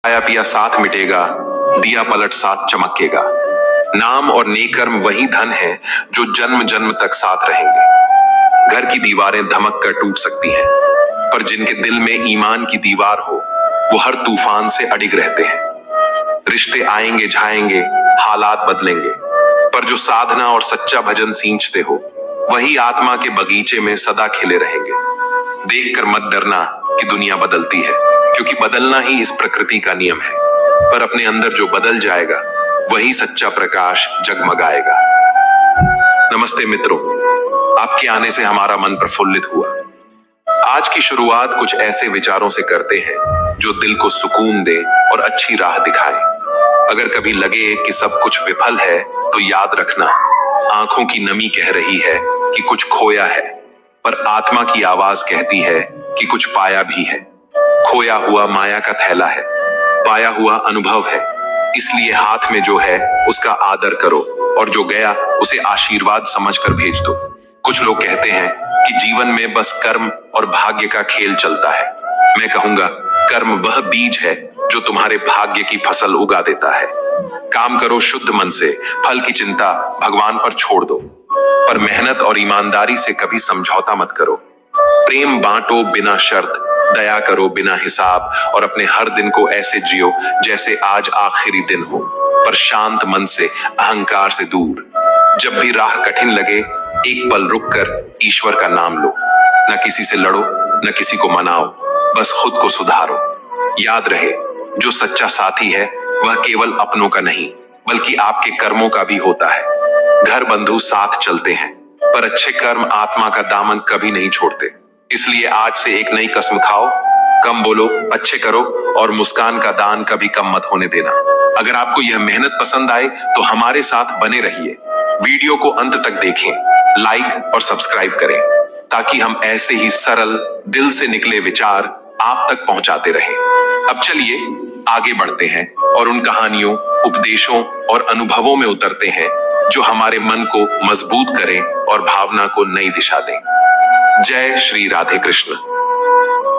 खाया पिया साथ मिटेगा, दिया पलट साथ चमकेगा। नाम और नेक कर्म वही धन है जो जन्म जन्म तक साथ रहेंगे। घर की दीवारें धमक कर टूट सकती हैं, पर जिनके दिल में ईमान की दीवार हो वो हर तूफान से अडिग रहते हैं। रिश्ते आएंगे जाएंगे, हालात बदलेंगे, पर जो साधना और सच्चा भजन सींचते हो वही आत्मा के बगीचे में सदा खिले रहेंगे। देखकर मत डरना कि दुनिया बदलती है, क्योंकि बदलना ही इस प्रकृति का नियम है। पर अपने अंदर जो बदल जाएगा वही सच्चा प्रकाश जगमगाएगा। नमस्ते मित्रों, आपके आने से हमारा मन प्रफुल्लित हुआ। आज की शुरुआत कुछ ऐसे विचारों से करते हैं जो दिल को सुकून दे और अच्छी राह दिखाए। अगर कभी लगे कि सब कुछ विफल है तो याद रखना, आंखों की नमी कह रही है कि कुछ खोया है, पर आत्मा की आवाज कहती है कि कुछ पाया भी है। खोया हुआ माया का थैला है, पाया हुआ अनुभव है। इसलिए हाथ में जो है उसका आदर करो और जो गया उसे आशीर्वाद समझकर भेज दो। कुछ लोग कहते हैं कि जीवन में बस कर्म और भाग्य का खेल चलता है। मैं कहूंगा, कर्म वह बीज है जो तुम्हारे भाग्य की फसल उगा देता है। काम करो शुद्ध मन से, फल की चिंता भगवान पर छोड़ दो, पर मेहनत और ईमानदारी से कभी समझौता मत करो। प्रेम बांटो बिना शर्त, दया करो बिना हिसाब और अपने हर दिन को ऐसे जियो जैसे आज आखिरी दिन हो, पर शांत मन से, अहंकार से दूर। जब भी राह कठिन लगे, एक पल रुककर ईश्वर का नाम लो। न किसी से लड़ो, न किसी को मनाओ, बस खुद को सुधारो। याद रहे, जो सच्चा साथी है वह केवल अपनों का नहीं बल्कि आपके कर्मों का भी होता है। घर बंधु साथ चलते हैं, पर अच्छे कर्म आत्मा का दामन कभी नहीं छोड़ते। इसलिए आज से एक नई कसम खाओ, कम बोलो, अच्छे करो और मुस्कान का दान कभी कम मत होने देना। अगर आपको यह मेहनत पसंद आए तो हमारे साथ बने रहिए। वीडियो को अंत तक देखें, लाइक और सब्सक्राइब करें, ताकि हम ऐसे ही सरल, दिल से निकले विचार आप तक पहुंचाते रहें। अब चलिए आगे बढ़ते हैं और उन कहानियों, उपदेशों और अनुभवों में उतरते हैं जो हमारे मन को मजबूत करें और भावना को नई दिशा दें। जय श्री राधे कृष्ण।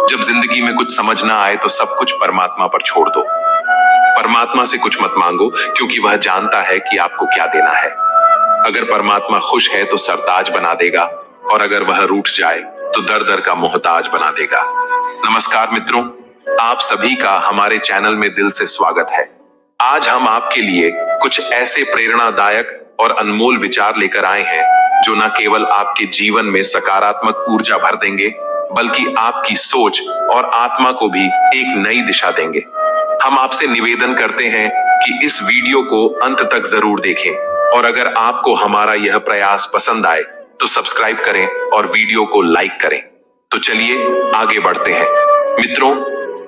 जब जिंदगी में कुछ समझ ना आए तो सब कुछ परमात्मा पर छोड़ दो। परमात्मा से कुछ मत मांगो, क्योंकि वह जानता है कि आपको क्या देना है। अगर परमात्मा खुश है तो सरताज बना देगा, और अगर वह रूठ जाए तो दर दर का मोहताज बना देगा। नमस्कार मित्रों, आप सभी का हमारे चैनल में दिल से स्वागत है। आज हम आपके लिए कुछ ऐसे प्रेरणादायक और अनमोल विचार लेकर आए हैं जो न केवल आपके जीवन में सकारात्मक ऊर्जा भर देंगे, बल्कि आपकी सोच और आत्मा को भी एक नई दिशा देंगे। हम आपसे निवेदन करते हैं कि इस वीडियो को अंत तक जरूर देखें, और अगर आपको हमारा यह प्रयास पसंद आए तो सब्सक्राइब करें और वीडियो को लाइक करें। तो चलिए आगे बढ़ते हैं। मित्रों,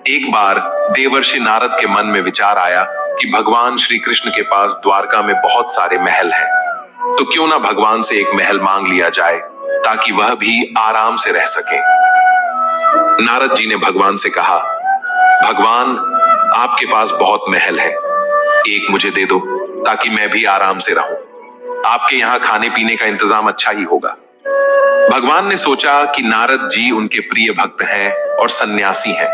एक बार देवर्षि नारद के मन में विचार आया कि भगवान श्री कृष्ण के पास द्वारका में बहुत सारे महल हैं, तो क्यों ना भगवान से एक महल मांग लिया जाए ताकि वह भी आराम से रह सके। नारद जी ने भगवान से कहा, भगवान, आपके पास बहुत महल है, एक मुझे दे दो ताकि मैं भी आराम से रहूं। आपके यहाँ खाने पीने का इंतजाम अच्छा ही होगा। भगवान ने सोचा कि नारद जी उनके प्रिय भक्त हैं और सन्यासी हैं,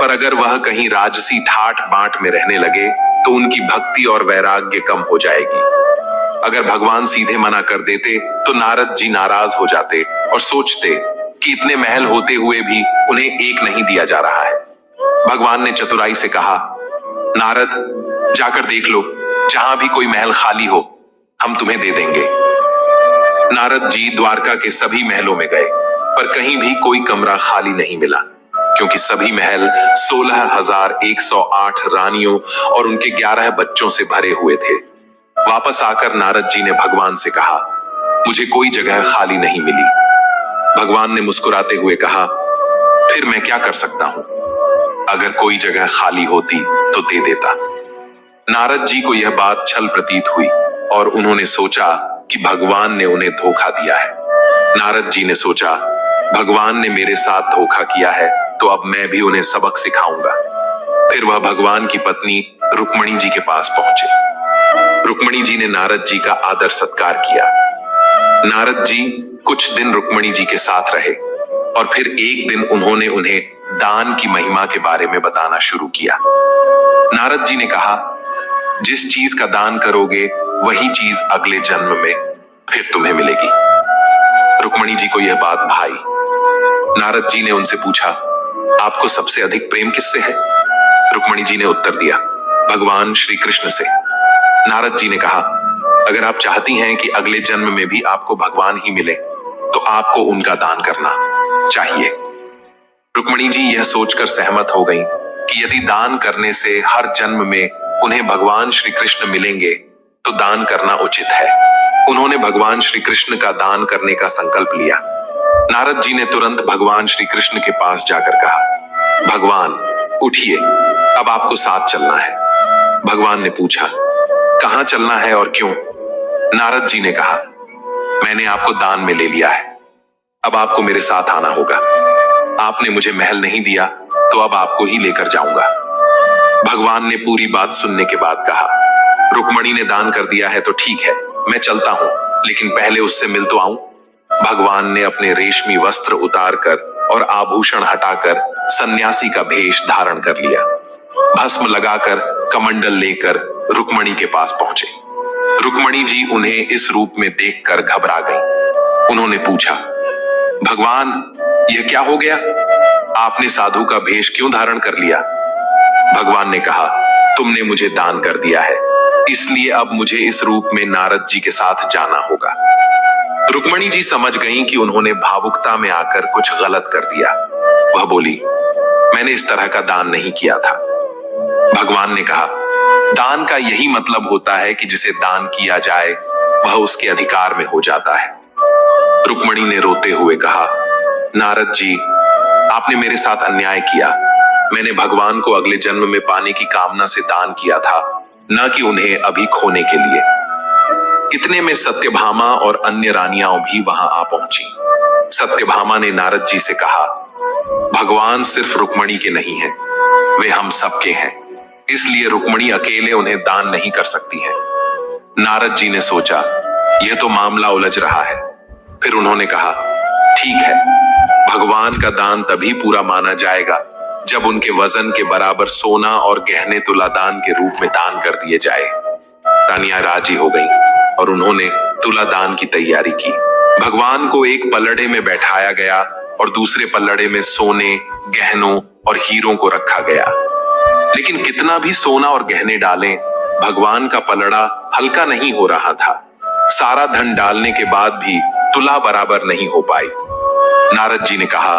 पर अगर वह कहीं राजसी ठाट बांट में रहने लगे तो उनकी भक्ति और वैराग्य कम हो जाएगी। अगर भगवान सीधे मना कर देते तो नारद जी नाराज हो जाते और सोचते कि इतने महल होते हुए भी उन्हें एक नहीं दिया जा रहा है। भगवान ने चतुराई से कहा, नारद, जाकर देख लो, जहां भी कोई महल खाली हो हम तुम्हें दे देंगे। नारद जी द्वारका के सभी महलों में गए, पर कहीं भी कोई कमरा खाली नहीं मिला, क्योंकि सभी महल 16,108 रानियों और उनके 11 बच्चों से भरे हुए थे। वापस आकर नारद जी ने भगवान से कहा, मुझे कोई जगह खाली नहीं मिली। भगवान ने मुस्कुराते हुए कहा, फिर मैं क्या कर सकता हूं? अगर कोई जगह खाली होती तो दे देता। नारद जी को यह बात छल प्रतीत हुई और उन्होंने सोचा कि भगवान ने उन्हें धोखा दिया है। नारद जी ने सोचा, भगवान ने मेरे साथ धोखा किया है तो अब मैं भी उन्हें सबक सिखाऊंगा। फिर वह भगवान की पत्नी रुक्मणी जी के पास पहुंचे। रुक्मणी जी ने नारद जी का आदर सत्कार किया। नारद जी कुछ दिन रुक्मणी जी के साथ रहे और फिर एक दिन उन्होंने उन्हें दान की महिमा के बारे में बताना शुरू किया। नारद जी ने कहा, जिस चीज का दान करोगे वही चीज अगले जन्म में फिर तुम्हें मिलेगी। रुक्मणी जी को यह बात भाई। नारद जी ने उनसे पूछा, आपको सबसे अधिक प्रेम किससे है? रुक्मणी जी ने उत्तर दिया, भगवान श्री कृष्ण से। नारद जी ने कहा, अगर आप चाहती हैं कि अगले जन्म में भी आपको भगवान ही मिले तो आपको उनका दान करना चाहिए। रुक्मणी जी यह सोचकर सहमत हो गईं कि यदि दान करने से हर जन्म में उन्हें भगवान श्री कृष्ण मिलेंगे तो दान करना उचित है। उन्होंने भगवान श्री कृष्ण का दान करने का संकल्प लिया। नारद जी ने तुरंत भगवान श्री कृष्ण के पास जाकर कहा, भगवान उठिए, अब आपको साथ चलना है। भगवान ने पूछा, कहां चलना है और क्यों? नारद जी ने कहा, मैंने आपको दान में ले लिया है, अब आपको मेरे साथ आना होगा। आपने मुझे महल नहीं दिया तो अब आपको ही लेकर जाऊंगा। भगवान ने पूरी बात सुनने के बाद कहा, रुक्मणी ने दान कर दिया है तो ठीक है, मैं चलता हूं, लेकिन पहले उससे मिल तो आऊं। भगवान ने अपने रेशमी वस्त्र उतारकर और आभूषण हटाकर सन्यासी का भेष धारण कर लिया। भस्म लगाकर कमंडल लेकर रुक्मणी के पास पहुंचे। रुक्मणी जी उन्हें इस रूप में देखकर घबरा गईं। उन्होंने पूछा, भगवान यह क्या हो गया? आपने साधु का भेष क्यों धारण कर लिया? भगवान ने कहा, तुमने मुझे दान कर दिया है, इसलिए अब मुझे इस रूप में नारद जी के साथ जाना होगा। रुक्मणी जी समझ गईं कि उन्होंने भावुकता में आकर कुछ गलत कर दिया। वह बोली, मैंने इस तरह का दान नहीं किया था। भगवान ने कहा, दान का यही मतलब होता है कि जिसे दान किया जाए वह उसके अधिकार में हो जाता है। रुक्मणी ने रोते हुए कहा, नारद जी, आपने मेरे साथ अन्याय किया। मैंने भगवान को अगले जन्म में पाने की कामना से दान किया था, न कि उन्हें अभी खोने के लिए। इतने में सत्यभामा और अन्य रानियां भी वहां आ पहुंची। सत्यभामा ने नारद जी से कहा, भगवान सिर्फ रुक्मणी के नहीं हैं, वे हम सबके हैं, इसलिए रुक्मणी अकेले उन्हें दान नहीं कर सकती है। नारद जी ने सोचा, यह तो मामला उलझ रहा है। फिर उन्होंने कहा, ठीक है, भगवान का दान तभी पूरा माना जाएगा जब उनके वजन के बराबर सोना और गहने तुलादान के रूप में दान कर दिए जाए। रानियां राजी हो गईं और उन्होंने तुलादान की तैयारी की। भगवान को एक पलड़े में बैठाया गया और दूसरे पलड़े में सोने, गहनों और हीरों को रखा गया। लेकिन कितना भी सोना और गहने डालें, भगवान का पलड़ा हल्का नहीं हो रहा था। सारा धन डालने के बाद भी तुला बराबर नहीं हो पाई। नारद जी ने कहा,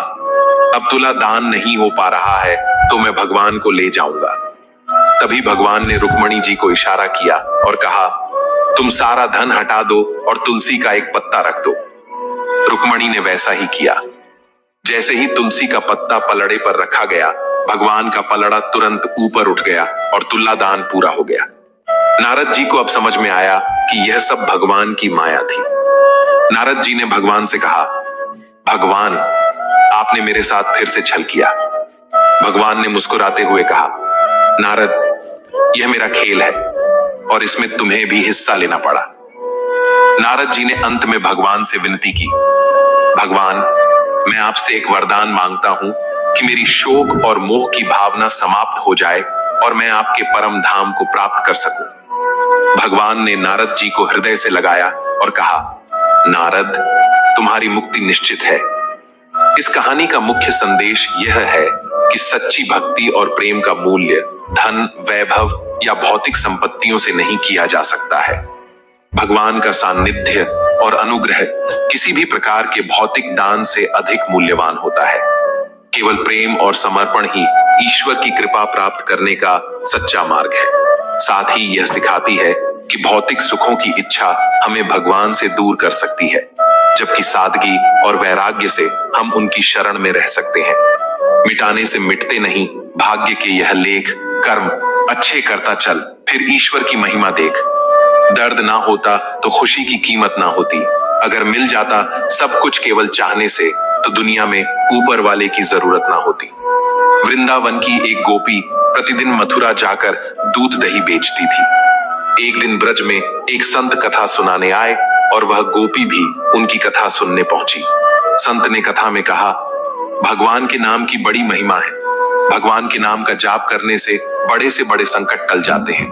अब तुला दान नहीं हो पा रहा है तो मैं भगवान को ले जाऊंगा। तभी भगवान ने रुक्मणी जी को इशारा किया और कहा, तुम सारा धन हटा दो और तुलसी का एक पत्ता रख दो। रुक्मणी ने वैसा ही किया। जैसे ही तुलसी का पत्ता पलड़े पर रखा गया, भगवान का पलड़ा तुरंत ऊपर उठ गया और तुलादान पूरा हो गया। नारद जी को अब समझ में आया कि यह सब भगवान की माया थी। नारद जी ने भगवान से कहा, भगवान, आपने मेरे साथ फिर से छल किया। भगवान ने मुस्कुराते हुए कहा, नारद, यह मेरा खेल है और इसमें तुम्हें भी हिस्सा लेना पड़ा। नारद जी ने अंत में भगवान से विनती की, भगवान, मैं आपसे एक वरदान मांगता हूं कि मेरी शोक और मोह की भावना समाप्त हो जाए और मैं आपके परम धाम को प्राप्त कर सकूं। भगवान ने नारद जी को हृदय से लगाया और कहा, नारद, तुम्हारी मुक्ति निश्चित है। इस कहानी का मुख्य संदेश यह है कि सच्ची भक्ति और प्रेम का मूल्य धन, वैभव या भौतिक संपत्तियों से नहीं किया जा सकता है। भगवान का सानिध्य और अनुग्रह किसी भी प्रकार के भौतिक दान से अधिक मूल्यवान होता है। केवल प्रेम और समर्पण ही ईश्वर की कृपा प्राप्त करने का सच्चा मार्ग है। साथ ही यह सिखाती है कि भौतिक सुखों की इच्छा हमें भगवान से दूर कर सकती है, जबकि सादगी और वैराग्य से हम उनकी शरण में रह सकते हैं। मिटाने से मिटते नहीं भाग्य के यह लेख, कर्म अच्छे करता चल, फिर ईश्वर की महिमा देख। दर्द ना होता तो खुशी की कीमत ना होती। अगर मिल जाता सब कुछ केवल चाहने से तो दुनिया में ऊपर वाले की जरूरत ना होती। वृंदावन की एक गोपी प्रतिदिन मथुरा जाकर दूध दही बेचती थी। एक दिन ब्रज में एक संत कथा सुनाने आए और वह गोपी भी उनकी कथा सुनने पहुंची। संत ने कथा में कहा, भगवान के नाम की बड़ी महिमा है। भगवान के नाम का जाप करने से बड़े संकट टल जाते हैं।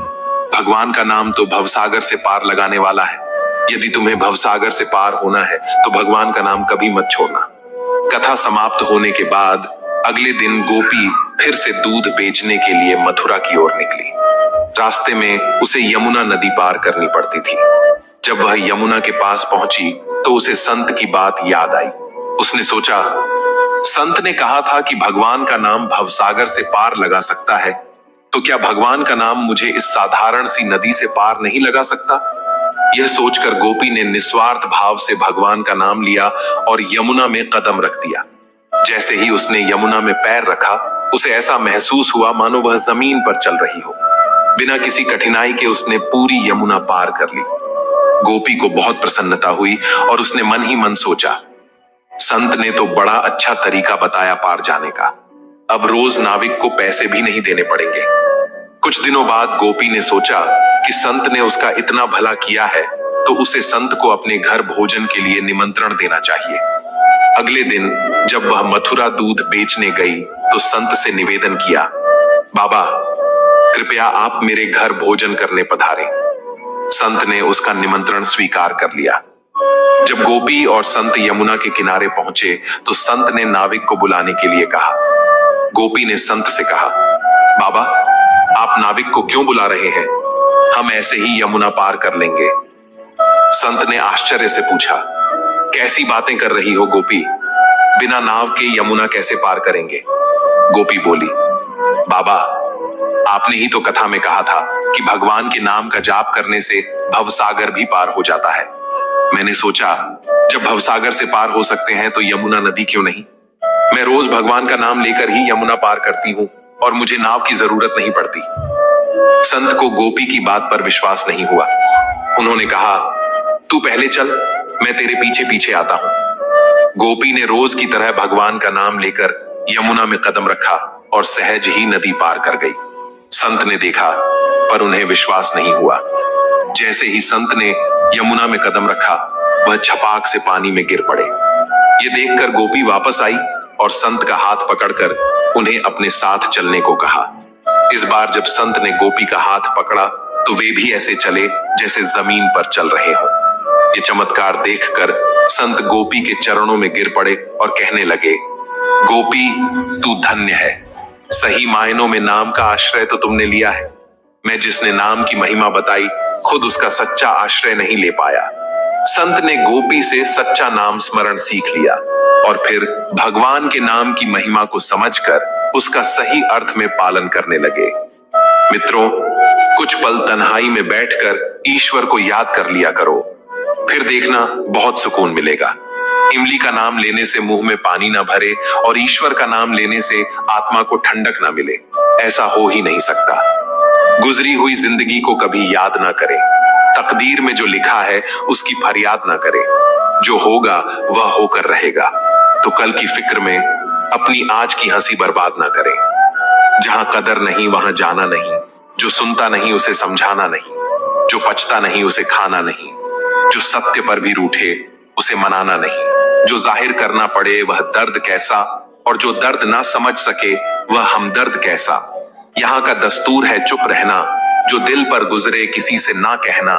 भगवान का नाम तो भवसागर से पार लगाने वाला है। यदि तुम्हें भवसागर से पार होना है तो भगवान का नाम कभी मत छोड़ना। कथा समाप्त होने के बाद अगले दिन गोपी फिर से दूध बेचने के लिए मथुरा की ओर निकली। रास्ते में उसे यमुना नदी पार करनी पड़ती थी। जब वह यमुना के पास पहुंची तो उसे संत की बात याद आई। उसने सोचा, संत ने कहा था कि भगवान का नाम भवसागर से पार लगा सकता है, तो क्या भगवान का नाम मुझे इस साधारण सी नदी से पार नहीं लगा सकता? यह सोचकर गोपी ने निस्वार्थ भाव से भगवान का नाम लिया और यमुना में कदम रख दिया। जैसे ही उसने यमुना में पैर रखा, उसे ऐसा महसूस हुआ मानो वह जमीन पर चल रही हो। बिना किसी कठिनाई के उसने पूरी यमुना पार कर ली। गोपी को बहुत प्रसन्नता हुई और उसने मन ही मन सोचा, संत ने तो बड़ा अच्छा तरीका बताया पार जाने का। अब रोज नाविक को पैसे भी नहीं देने पड़ेंगे। कुछ दिनों बाद गोपी ने सोचा कि संत ने उसका इतना भला किया है तो उसे संत को अपने घर भोजन के लिए निमंत्रण देना चाहिए। अगले दिन जब वह मथुरा दूध बेचने गई तो संत से निवेदन किया, बाबा कृपया आप मेरे घर भोजन करने पधारें। संत ने उसका निमंत्रण स्वीकार कर लिया। जब गोपी और संत यमुना के किनारे पहुंचे तो संत ने नाविक को बुलाने के लिए कहा। गोपी ने संत से कहा, बाबा आप नाविक को क्यों बुला रहे हैं? हम ऐसे ही यमुना पार कर लेंगे। संत ने आश्चर्य से पूछा, कैसी बातें कर रही हो गोपी? बिना नाव के यमुना कैसे पार करेंगे? गोपी बोली, बाबा आपने ही तो कथा में कहा था कि भगवान के नाम का जाप करने से भवसागर भी पार हो जाता है। मैंने सोचा जब भवसागर से पार हो सकते हैं तो यमुना नदी क्यों नहीं? मैं रोज भगवान का नाम लेकर ही यमुना पार करती हूँ और मुझे नाव की जरूरत नहीं पड़ती। संत को गोपी की बात पर विश्वास नहीं हुआ। उन्होंने कहा, तू पहले चल, मैं तेरे पीछे पीछे आता हूँ। गोपी ने रोज की तरह भगवान का नाम लेकर यमुना में कदम रखा और सहज ही नदी पार कर गई। संत ने देखा पर उन्हें विश्वास नहीं हुआ। जैसे ही संत ने यमुना में कदम रखा, वह छपाक से पानी में गिर पड़े। ये देखकर गोपी वापस आई और संत का हाथ पकड़कर उन्हें अपने साथ चलने को कहा। इस बार जब संत ने गोपी का हाथ पकड़ा तो वे भी ऐसे चले जैसे जमीन पर चल रहे हों। ये चमत्कार देखकर संत गोपी के चरणों में गिर पड़े और कहने लगे, गोपी तू धन्य है। सही मायनों में नाम का आश्रय तो तुमने लिया है। मैं जिसने नाम की महिमा बताई खुद उसका सच्चा आश्रय नहीं ले पाया। संत ने गोपी से सच्चा नाम स्मरण सीख लिया और फिर भगवान के नाम की महिमा को समझकर उसका सही अर्थ में पालन करने लगे। मित्रों, कुछ पल तन्हाई में बैठकर ईश्वर को याद कर लिया करो, फिर देखना बहुत सुकून मिलेगा। इमली का नाम लेने से मुंह में पानी ना भरे और ईश्वर का नाम लेने से आत्मा को ठंडक ना मिले, ऐसा हो ही नहीं सकता। गुजरी हुई जिंदगी को कभी याद ना करें। तकदीर में जो लिखा है उसकी फरियाद ना करें। जो होगा वह होकर रहेगा। तो कल की फिक्र में अपनी आज की हंसी बर्बाद ना करें। जहां कदर नहीं वहां जाना नहीं। जो सुनता नहीं उसे समझाना नहीं। जो पचता नहीं उसे खाना नहीं। जो सत्य पर भी रूठे उसे मनाना नहीं। जो जाहिर करना पड़े वह दर्द कैसा, और जो दर्द ना समझ सके वह हमदर्द कैसा। यहाँ का दस्तूर है चुप रहना। जो दिल पर गुजरे किसी से ना कहना।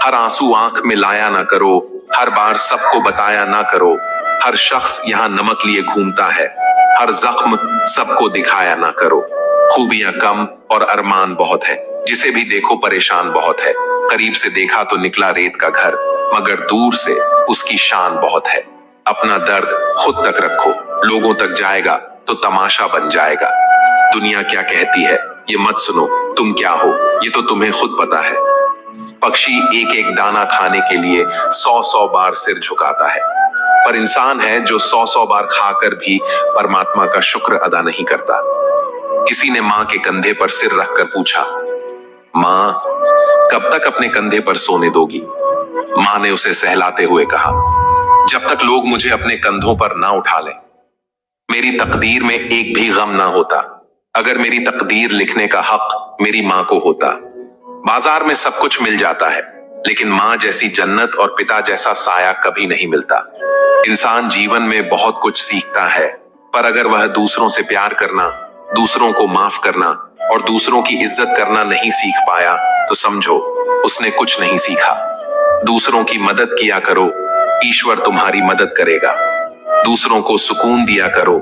हर आंसू आंख में लाया ना करो। हर बार सबको बताया ना करो। हर शख्स यहाँ नमक लिए घूमता है। हर जख्म सबको दिखाया ना करो। खूबियां कम और अरमान बहुत है। जिसे भी देखो परेशान बहुत है। करीब से देखा तो निकला रेत का घर, मगर दूर से उसकी शान बहुत है। अपना दर्द खुद तक रखो, लोगों तक जाएगा तो तमाशा बन जाएगा। दुनिया क्या कहती है ये मत सुनो, तुम क्या हो ये तो तुम्हें खुद पता है। पक्षी एक एक दाना खाने के लिए 100-100 बार सिर झुकाता है, पर इंसान है जो 100-100 बार खाकर भी परमात्मा का शुक्र अदा नहीं करता। किसी ने माँ के कंधे पर सिर रखकर पूछा, माँ कब तक अपने कंधे पर सोने दोगी? माँ ने उसे सहलाते हुए कहा, जब तक लोग मुझे अपने कंधों पर ना उठा लें। मेरी तकदीर में एक भी गम ना होता अगर मेरी तकदीर लिखने का हक मेरी माँ को होता। बाजार में सब कुछ मिल जाता है, लेकिन माँ जैसी जन्नत और पिता जैसा साया कभी नहीं मिलता। इंसान जीवन में बहुत कुछ सीखता है, पर अगर वह दूसरों से प्यार करना, दूसरों को माफ करना और दूसरों की इज्जत करना नहीं सीख पाया तो समझो उसने कुछ नहीं सीखा। दूसरों की मदद किया करो, ईश्वर तुम्हारी मदद करेगा। दूसरों को सुकून दिया करो,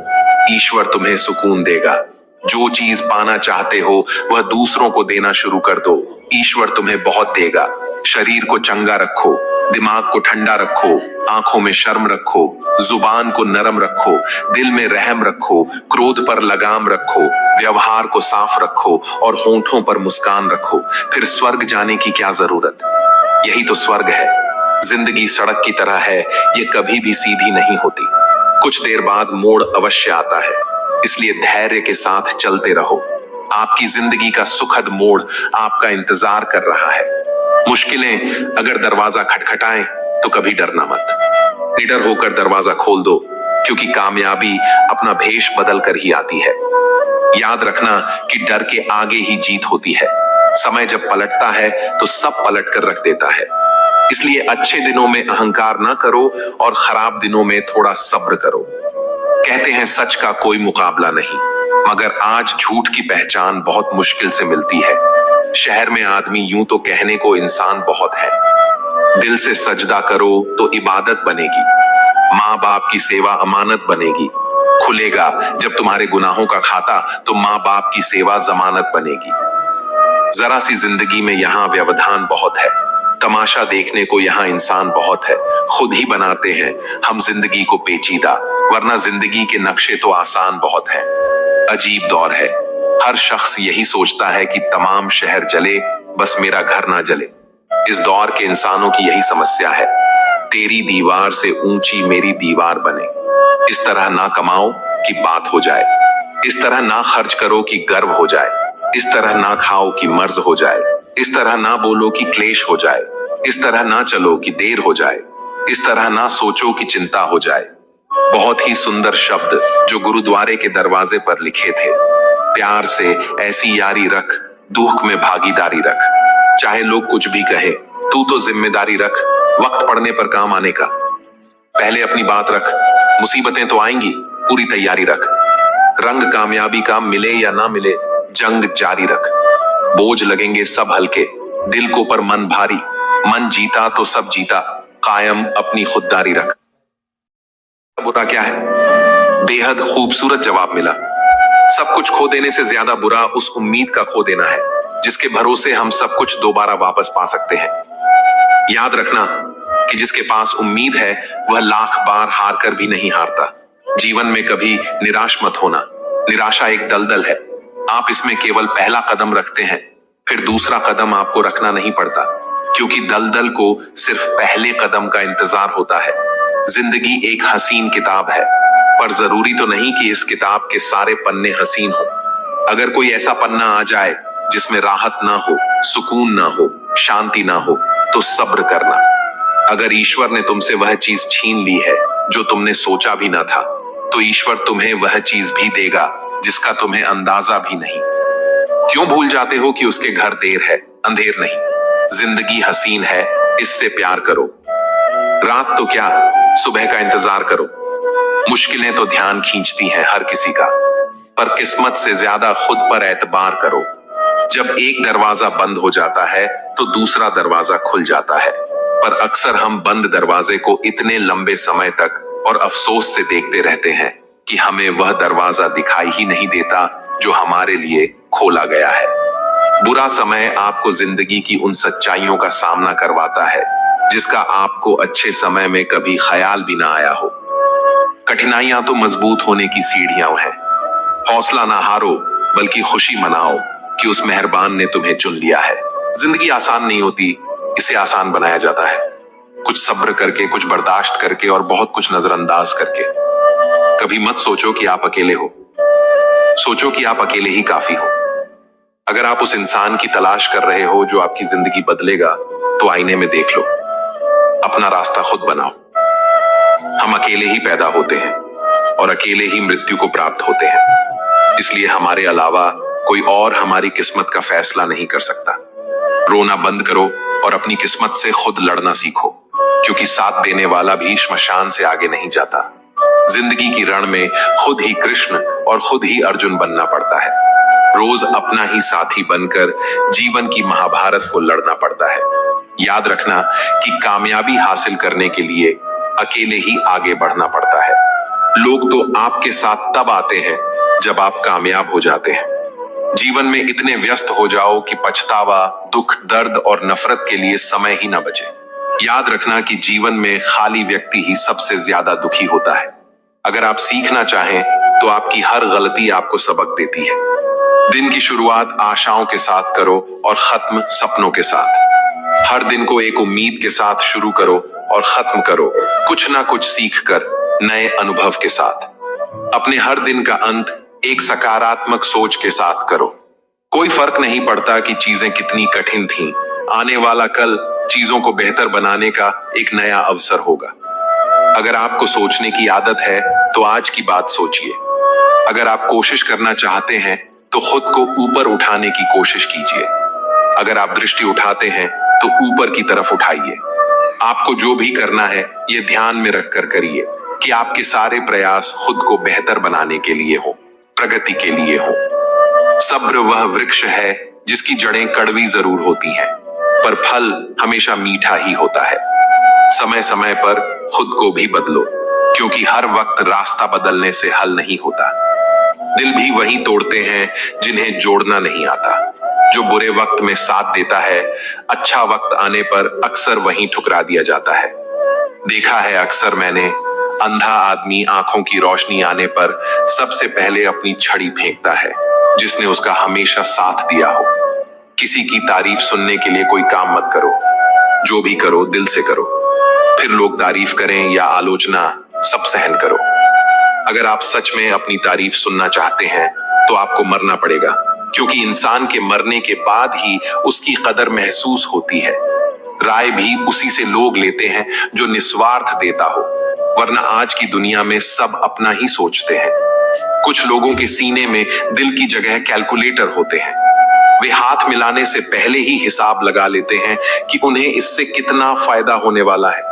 ईश्वर तुम्हें सुकून देगा। जो चीज पाना चाहते हो वह दूसरों को देना शुरू कर दो, ईश्वर तुम्हें बहुत देगा। शरीर को चंगा रखो, दिमाग को ठंडा रखो, आंखों में शर्म रखो, जुबान को नरम रखो, दिल में रहम रखो, क्रोध पर लगाम रखो, व्यवहार को साफ रखो और होंठों पर मुस्कान रखो। फिर स्वर्ग जाने की क्या जरूरत? यही तो स्वर्ग है। जिंदगी सड़क की तरह है, ये कभी भी सीधी नहीं होती। कुछ देर बाद मोड़ अवश्य आता है, इसलिए धैर्य के साथ चलते रहो। आपकी जिंदगी का सुखद मोड़ आपका इंतजार कर रहा है। मुश्किलें अगर दरवाजा खटखटाएं तो कभी डरना मत, निडर होकर दरवाजा खोल दो, क्योंकि कामयाबी अपना भेष बदल कर ही आती है। याद रखना कि डर के आगे ही जीत होती है। समय जब पलटता है तो सब पलट कर रख देता है। इसलिए अच्छे दिनों में अहंकार ना करो और खराब दिनों में थोड़ा सब्र करो। कहते हैं सच का कोई मुकाबला नहीं, मगर आज झूठ की पहचान बहुत मुश्किल से मिलती है। शहर में आदमी यूं तो कहने को इंसान बहुत है। दिल से सजदा करो तो इबादत बनेगी। माँ बाप की सेवा अमानत बनेगी। खुलेगा जब तुम्हारे गुनाहों का खाता तो माँ बाप की सेवा जमानत बनेगी। जरा सी जिंदगी में यहाँ व्यवधान बहुत है। तमाशा देखने को यहाँ इंसान बहुत है। खुद ही बनाते हैं हम जिंदगी को पेचीदा, वरना जिंदगी के नक्शे तो आसान बहुत हैं। अजीब दौर है, हर शख्स यही सोचता है कि तमाम शहर जले, बस मेरा घर ना जले। इस दौर के इंसानों की यही समस्या है। तेरी दीवार से ऊंची मेरी दीवार बने। इस तरह ना कमाओ कि बात हो जाए, इस तरह ना खर्च करो कि गर्व हो जाए, इस तरह ना खाओ कि मर्ज हो जाए, इस तरह ना बोलो कि क्लेश हो जाए, इस तरह ना चलो कि देर हो जाए, इस तरह ना सोचो कि चिंता हो जाए। बहुत ही सुंदर शब्द जो गुरुद्वारे के दरवाजे पर लिखे थे। प्यार से ऐसी यारी रख, दुख में भागीदारी रख। चाहे लोग कुछ भी कहे, तू तो जिम्मेदारी रख, वक्त पड़ने पर काम आने का। पहले अपनी बात रख, मुसीबतें तो आएंगी, पूरी तैयारी रख। रंग कामयाबी का मिले या ना मिले, जंग जारी रख। बोझ लगेंगे सब हल्के, दिल को पर मन भारी। मन जीता तो सब जीता, कायम अपनी खुददारी रख। बुरा क्या है? बेहद खूबसूरत जवाब मिला। सब कुछ खो देने से ज्यादा बुरा उस उम्मीद का खो देना है जिसके भरोसे हम सब कुछ दोबारा वापस पा सकते हैं। याद रखना कि जिसके पास उम्मीद है वह लाख बार हार कर भी नहीं हारता। जीवन में कभी निराश मत होना। निराशा एक दलदल है, आप इसमें केवल पहला कदम रखते हैं, फिर दूसरा कदम आपको रखना नहीं पड़ता, क्योंकि दलदल को सिर्फ पहले कदम का इंतजार होता है। जिंदगी एक हसीन किताब है, पर जरूरी तो नहीं कि इस किताब के सारे पन्ने हसीन हो। अगर कोई ऐसा पन्ना आ जाए जिसमें राहत ना हो, सुकून ना हो, शांति ना हो, तो सब्र करना। अगर ईश्वर ने तुमसे वह चीज छीन ली है जो तुमने सोचा भी ना था, तो ईश्वर तुम्हें वह चीज भी देगा जिसका तुम्हें अंदाजा भी नहीं। क्यों भूल जाते हो कि उसके घर देर है, अंधेर नहीं। जिंदगी हसीन है, इससे प्यार करो। रात तो क्या, सुबह का इंतजार करो। मुश्किलें तो ध्यान खींचती हैं हर किसी का, पर किस्मत से ज्यादा खुद पर एतबार करो। जब एक दरवाजा बंद हो जाता है तो दूसरा दरवाजा खुल जाता है, पर अक्सर हम बंद दरवाजे को इतने लंबे समय तक और अफसोस से देखते रहते हैं कि हमें वह दरवाजा दिखाई ही नहीं देता जो हमारे लिए खोला गया है। बुरा समय आपको जिंदगी की उन सच्चाइयों का सामना करवाता है जिसका आपको अच्छे समय में कभी ख्याल भी ना आया हो। कठिनाइयां तो मजबूत होने की सीढ़ियां हैं। हौसला ना हारो, बल्कि खुशी मनाओ कि उस मेहरबान ने तुम्हें चुन लिया है। जिंदगी आसान नहीं होती, इसे आसान बनाया जाता है। कुछ सब्र करके, कुछ बर्दाश्त करके और बहुत कुछ नजरअंदाज करके। कभी मत सोचो कि आप अकेले हो, सोचो कि आप अकेले ही काफी हो। अगर आप उस इंसान की तलाश कर रहे हो जो आपकी जिंदगी बदलेगा, तो आईने में देख लो, अपना रास्ता खुद बनाओ। हम अकेले ही पैदा होते हैं और अकेले ही मृत्यु को प्राप्त होते हैं, इसलिए हमारे अलावा कोई और हमारी किस्मत का फैसला नहीं कर सकता। रोना बंद करो और अपनी किस्मत से खुद लड़ना सीखो, क्योंकि साथ देने वाला भी श्मशान से आगे नहीं जाता। जिंदगी की रण में खुद ही कृष्ण और खुद ही अर्जुन बनना पड़ता है। रोज अपना ही साथी बनकर जीवन की महाभारत को लड़ना पड़ता है। याद रखना कि कामयाबी हासिल करने के लिए अकेले ही आगे बढ़ना पड़ता है। लोग तो आपके साथ तब आते हैं जब आप कामयाब हो जाते हैं। जीवन में इतने व्यस्त हो जाओ कि पछतावा, दुख, दर्द और नफरत के लिए समय ही ना बचे। याद रखना कि जीवन में खाली व्यक्ति ही सबसे ज्यादा दुखी होता है। अगर आप सीखना चाहें तो आपकी हर गलती आपको सबक देती है। दिन की शुरुआत आशाओं के साथ करो और खत्म सपनों के साथ। हर दिन को एक उम्मीद के साथ शुरू करो और खत्म करो कुछ ना कुछ सीखकर, नए अनुभव के साथ। अपने हर दिन का अंत एक सकारात्मक सोच के साथ करो। कोई फर्क नहीं पड़ता कि चीजें कितनी कठिन थीं, आने वाला कल चीजों को बेहतर बनाने का एक नया अवसर होगा। अगर आपको सोचने की आदत है तो आज की बात सोचिए। अगर आप कोशिश करना चाहते हैं तो खुद को ऊपर उठाने की कोशिश कीजिए। अगर आप दृष्टि उठाते हैं तो ऊपर की तरफ उठाइए। आपको जो भी करना है ये ध्यान में रखकर करिए कि आपके सारे प्रयास खुद को बेहतर बनाने के लिए हो, प्रगति के लिए हो। सब्र वह वृक्ष है जिसकी जड़ें कड़वी जरूर होती हैं, पर फल हमेशा मीठा ही होता है। समय समय पर खुद को भी बदलो, क्योंकि हर वक्त रास्ता बदलने से हल नहीं होता। दिल भी वही तोड़ते हैं जिन्हें जोड़ना नहीं आता। जो बुरे वक्त में साथ देता है, अच्छा वक्त आने पर अक्सर वहीं ठुकरा दिया जाता है। देखा है अक्सर मैंने, अंधा आदमी आंखों की रोशनी आने पर सबसे पहले अपनी छड़ी फेंकता है जिसने उसका हमेशा साथ दिया हो। किसी की तारीफ सुनने के लिए कोई काम मत करो। जो भी करो दिल से करो। फिर लोग तारीफ करें या आलोचना, सब सहन करो। अगर आप सच में अपनी तारीफ सुनना चाहते हैं तो आपको मरना पड़ेगा, क्योंकि इंसान के मरने के बाद ही उसकी कदर महसूस होती है। राय भी उसी से लोग लेते हैं जो निस्वार्थ देता हो, वरना आज की दुनिया में सब अपना ही सोचते हैं। कुछ लोगों के सीने में दिल की जगह कैलकुलेटर होते हैं। वे हाथ मिलाने से पहले ही हिसाब लगा लेते हैं कि उन्हें इससे कितना फायदा होने वाला है।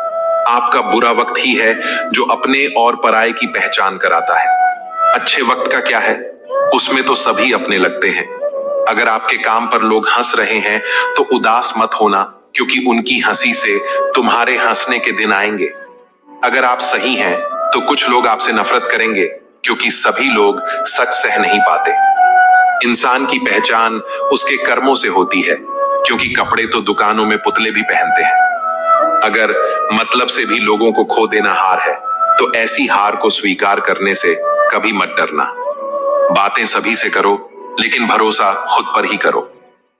आपका बुरा वक्त ही है जो अपने और पराये की पहचान कराता है। अच्छे वक्त का क्या है, उसमें तो सभी अपने लगते हैं। अगर आपके काम पर लोग हंस रहे हैं तो उदास मत होना, क्योंकि उनकी हंसी से तुम्हारे हंसने के दिन आएंगे। अगर आप सही हैं तो कुछ लोग आपसे नफरत करेंगे, क्योंकि सभी लोग सच सह नहीं पाते। इंसान की पहचान उसके कर्मों से होती है, क्योंकि कपड़े तो दुकानों में पुतले भी पहनते हैं। अगर मतलब से भी लोगों को खो देना हार है तो ऐसी हार को स्वीकार करने से कभी मत डरना। बातें सभी से करो, लेकिन भरोसा खुद पर ही करो।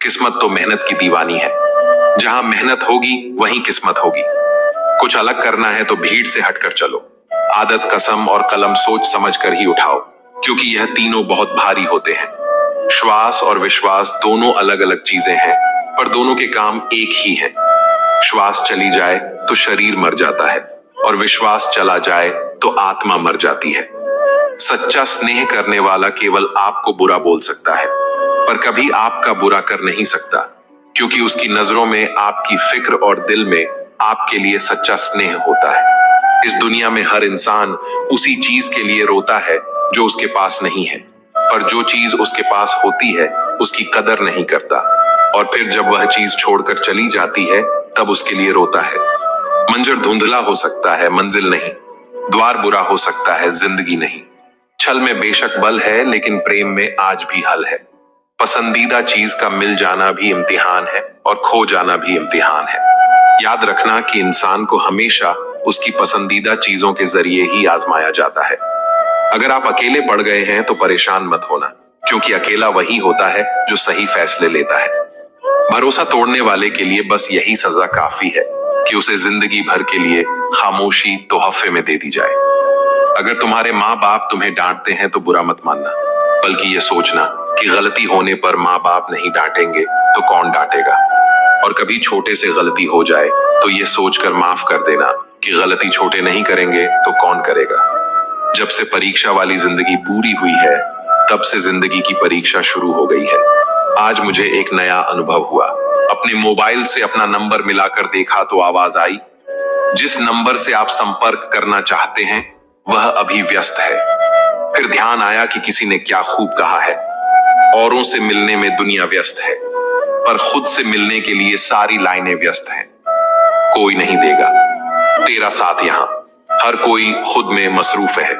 किस्मत तो मेहनत की दीवानी है। जहां मेहनत होगी वहीं किस्मत होगी। कुछ अलग करना है तो भीड़ से हटकर चलो। आदत, कसम और कलम सोच समझ कर ही उठाओ, क्योंकि यह तीनों बहुत भारी होते हैं। श्वास और विश्वास दोनों अलग अलग चीजें हैं, पर दोनों के काम एक ही है। श्वास चली जाए तो शरीर मर जाता है, और विश्वास चला जाए तो आत्मा मर जाती है। सच्चा स्नेह करने वाला केवल आपको बुरा बोल सकता है, पर कभी आपका बुरा कर नहीं सकता, क्योंकि उसकी नजरों में आपकी फिक्र और दिल में आपके लिए सच्चा स्नेह होता है। इस दुनिया में हर इंसान उसी चीज के लिए रोता है जो उसके पास नहीं है, पर जो चीज उसके पास होती है उसकी कदर नहीं करता, और फिर जब वह चीज छोड़कर चली जाती है तब उसके लिए रोता है। मंजर धुंधला हो सकता है, मंजिल नहीं। द्वार बुरा हो सकता है, जिंदगी नहीं। छल में बेशक बल है, लेकिन प्रेम में आज भी हल है। पसंदीदा चीज का मिल जाना भी इम्तिहान है, और खो जाना भी इम्तिहान है। याद रखना कि इंसान को हमेशा उसकी पसंदीदा चीजों के जरिए ही आजमाया जाता है। अगर आप अकेले पड़ गए हैं तो परेशान मत होना, क्योंकि अकेला वही होता है जो सही फैसले लेता है। भरोसा तोड़ने वाले के लिए बस यही सजा काफी है कि उसे जिंदगी भर के लिए खामोशी तोहफे में दे दी जाए। अगर तुम्हारे माँ बाप तुम्हें डांटते हैं तो बुरा मत मानना, बल्कि ये सोचना कि गलती होने पर माँ बाप नहीं डांटेंगे तो कौन डांटेगा। और कभी छोटे से गलती हो जाए तो ये सोचकर माफ कर देना कि गलती छोटे नहीं करेंगे तो कौन करेगा। जब से परीक्षा वाली जिंदगी पूरी हुई है, तब से जिंदगी की परीक्षा शुरू हो गई है। आज मुझे एक नया अनुभव हुआ। अपने मोबाइल से अपना नंबर मिलाकर देखा तो आवाज आई, जिस नंबर से आप संपर्क करना चाहते हैं वह अभी व्यस्त है। फिर ध्यान आया कि किसी ने क्या खूब कहा है, औरों से मिलने में दुनिया व्यस्त है, पर खुद से मिलने के लिए सारी लाइनें व्यस्त हैं। कोई नहीं देगा तेरा साथ यहां, हर कोई खुद में मसरूफ है।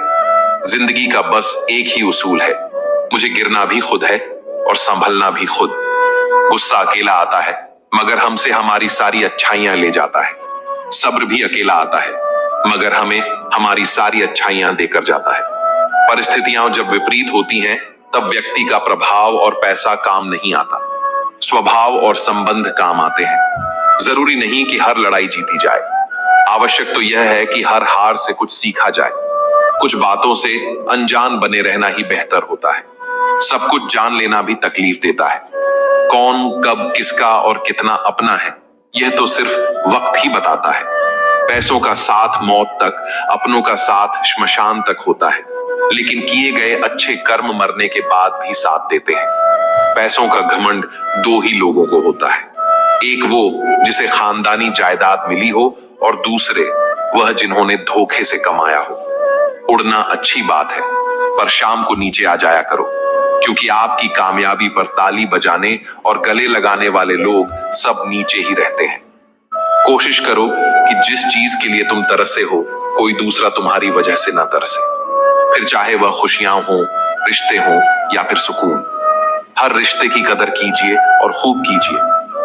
जिंदगी का बस एक ही उसूल है, मुझे गिरना भी खुद है और संभलना भी खुद। गुस्सा अकेला आता है, मगर हमसे हमारी सारी अच्छाइयां ले जाता है। सब्र भी अकेला आता है, मगर हमें हमारी सारी अच्छाइयां देकर जाता है। परिस्थितियां जब विपरीत होती हैं, तब व्यक्ति का प्रभाव और पैसा काम नहीं आता, स्वभाव और संबंध काम आते हैं। जरूरी नहीं कि हर लड़ाई जीती जाए, आवश्यक तो यह है कि हर हार से कुछ सीखा जाए। कुछ बातों से अनजान बने रहना ही बेहतर होता है। सब कुछ जान लेना भी तकलीफ देता है। कौन कब किसका और कितना अपना है, यह तो सिर्फ वक्त ही बताता है। पैसों का साथ मौत तक, अपनों का साथ श्मशान तक होता है, लेकिन किए गए अच्छे कर्म मरने के बाद भी साथ देते हैं। पैसों का घमंड दो ही लोगों को होता है, एक वो जिसे खानदानी जायदाद मिली हो, और दूसरे वह जिन्होंने धोखे से कमाया हो। उड़ना अच्छी बात है, पर शाम को नीचे आ जाया करो, क्योंकि आपकी कामयाबी पर ताली बजाने और गले लगाने वाले लोग सब नीचे ही रहते हैं। कोशिश करो कि जिस चीज के लिए तुम तरसे हो, कोई दूसरा तुम्हारी वजह से ना तरसे, फिर चाहे वह खुशियां हो, रिश्ते हो या फिर सुकून। हर रिश्ते की कदर कीजिए और खूब कीजिए,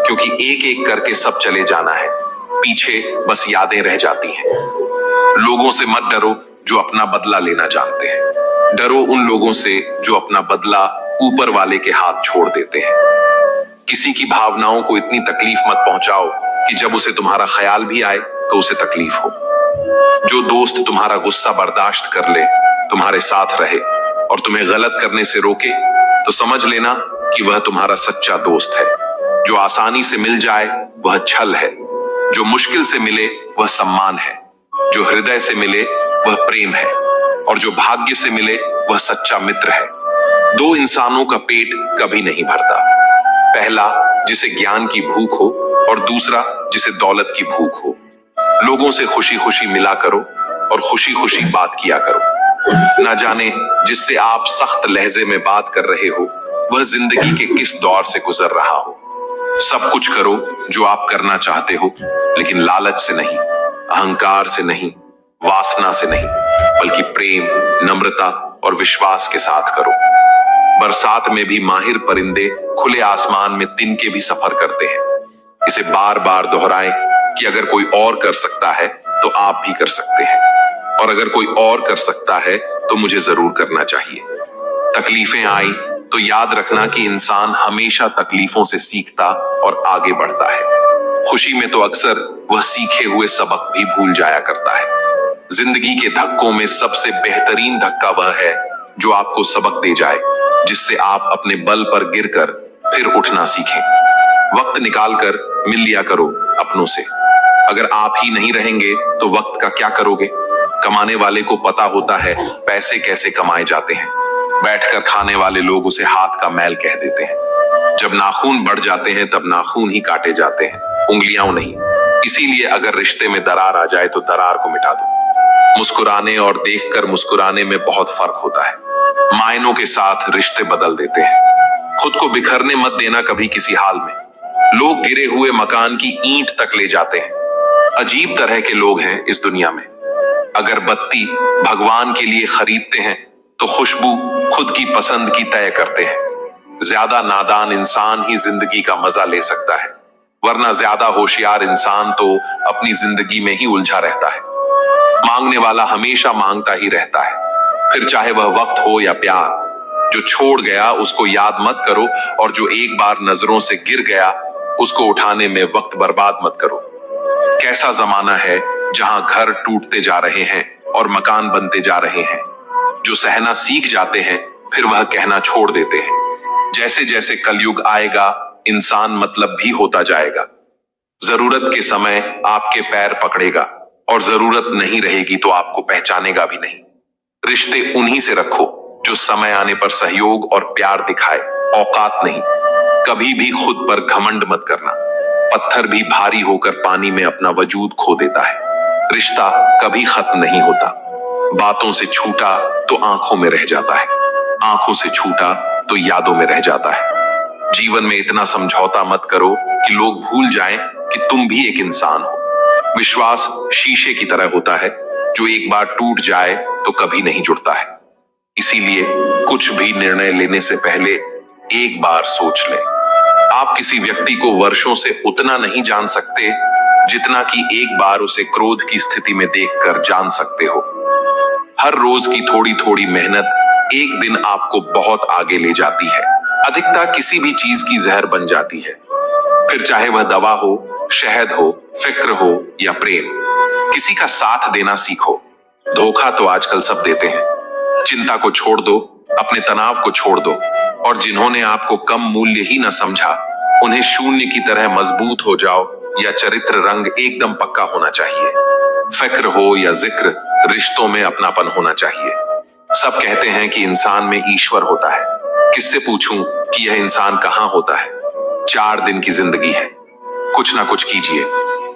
क्योंकि एक एक करके सब चले जाना है, पीछे बस यादें रह जाती हैं। लोगों से मत डरो जो अपना बदला लेना जानते हैं, डरो उन लोगों से जो अपना बदला ऊपर वाले के हाथ छोड़ देते हैं। किसी की भावनाओं को इतनी तकलीफ मत पहुंचाओ कि जब उसे तुम्हारा ख्याल भी आए तो उसे तकलीफ हो। जो दोस्त तुम्हारा गुस्सा बर्दाश्त कर ले, तुम्हारे साथ रहे और तुम्हें गलत करने से रोके, तो समझ लेना कि वह तुम्हारा सच्चा दोस्त है। जो आसानी से मिल जाए वह छल है, जो मुश्किल से मिले वह सम्मान है, जो हृदय से मिले वह प्रेम है, और जो भाग्य से मिले वह सच्चा मित्र है। दो इंसानों का पेट कभी नहीं भरता, पहला जिसे ज्ञान की भूख हो और दूसरा जिसे दौलत की भूख हो। लोगों से खुशी खुशी मिला करो और खुशी खुशी बात किया करो। ना जाने जिससे आप सख्त लहजे में बात कर रहे हो, वह जिंदगी के किस दौर से गुजर रहा हो। सब कुछ करो जो आप करना चाहते हो, लेकिन लालच से नहीं, अहंकार से नहीं, वासना से नहीं, बल्कि प्रेम, नम्रता और विश्वास के साथ करो। बरसात में भी माहिर परिंदे खुले आसमान में तिनके भी सफर करते हैं। इसे बार बार दोहराएं कि अगर कोई और कर सकता है तो आप भी कर सकते हैं, और अगर कोई और कर सकता है तो मुझे जरूर करना चाहिए। तकलीफें आई तो याद रखना कि इंसान हमेशा तकलीफों से सीखता और आगे बढ़ता है। खुशी में तो अक्सर वह सीखे हुए सबक भी भूल जाया करता है। जिंदगी के धक्कों में सबसे बेहतरीन धक्का वह है जो आपको सबक दे जाए, जिससे आप अपने बल पर गिरकर फिर उठना सीखें। वक्त निकालकर मिल लिया करो अपनों से। अगर आप ही नहीं रहेंगे तो वक्त का क्या करोगे? कमाने वाले को पता होता है पैसे कैसे कमाए जाते हैं, बैठकर खाने वाले लोग उसे हाथ का मैल कह देते हैं। जब नाखून बढ़ जाते हैं तब नाखून ही काटे जाते हैं, उंगलियां नहीं। इसीलिए अगर रिश्ते में दरार आ जाए तो दरार को मिटा दो। मुस्कुराने और देखकर मुस्कुराने में बहुत फर्क होता है। मायनों के साथ रिश्ते बदल देते हैं। खुद को बिखरने मत देना कभी किसी हाल में। लोग गिरे हुए मकान की ईंट तक ले जाते हैं। अजीब तरह के लोग हैं इस दुनिया में। अगरबत्ती भगवान के लिए खरीदते हैं तो खुशबू खुद की पसंद की तय करते हैं। ज्यादा नादान इंसान ही जिंदगी का मजा ले सकता है, वरना ज्यादा होशियार इंसान तो अपनी जिंदगी में ही उलझा रहता है। मांगने वाला हमेशा मांगता ही रहता है, फिर चाहे वह वक्त हो या प्यार। जो छोड़ गया उसको याद मत करो, और जो एक बार नजरों से गिर गया उसको उठाने में वक्त बर्बाद मत करो। कैसा जमाना है जहां घर टूटते जा रहे हैं और मकान बनते जा रहे हैं। जो सहना सीख जाते हैं फिर वह कहना छोड़ देते हैं। जैसे जैसे कलयुग आएगा इंसान मतलब भी होता जाएगा। जरूरत के समय आपके पैर पकड़ेगा और जरूरत नहीं रहेगी तो आपको पहचानेगा भी नहीं। रिश्ते उन्हीं से रखो जो समय आने पर सहयोग और प्यार दिखाए, औकात नहीं। कभी भी खुद पर घमंड मत करना। पत्थर भी भारी होकर पानी में अपना वजूद खो देता है। रिश्ता कभी खत्म नहीं होता, बातों से छूटा तो आंखों में रह जाता है, आंखों से छूटा तो यादों में रह जाता है। जीवन में इतना समझौता मत करो कि लोग भूल जाएं कि तुम भी एक इंसान हो। विश्वास शीशे की तरह होता है, जो एक बार टूट जाए तो कभी नहीं जुड़ता है। इसीलिए कुछ भी निर्णय लेने से पहले एक बार सोच लें। आप किसी व्यक्ति को वर्षों से उतना नहीं जान सकते जितना कि एक बार उसे क्रोध की स्थिति में देखकर जान सकते हो। हर रोज की थोड़ी थोड़ी मेहनत एक दिन आपको बहुत आगे ले जाती है। अधिकता किसी भी चीज की जहर बन जाती है, फिर चाहे वह दवा हो, शहद हो, फिक्र हो या प्रेम। किसी का साथ देना सीखो। धोखा तो आजकल सब देते हैं। चिंता को छोड़ दो, अपने तनाव को छोड़ दो, और जिन्होंने आपको कम मूल्य ही न समझा उन्हें शून्य की तरह मजबूत हो जाओ। या चरित्र रंग एकदम पक्का होना चाहिए। फिक्र हो या जिक्र, रिश्तों में अपनापन होना चाहिए। सब कहते हैं कि इंसान में ईश्वर होता है, किससे पूछूं कि यह इंसान कहां होता है। 4 दिन की जिंदगी है, कुछ ना कुछ कीजिए।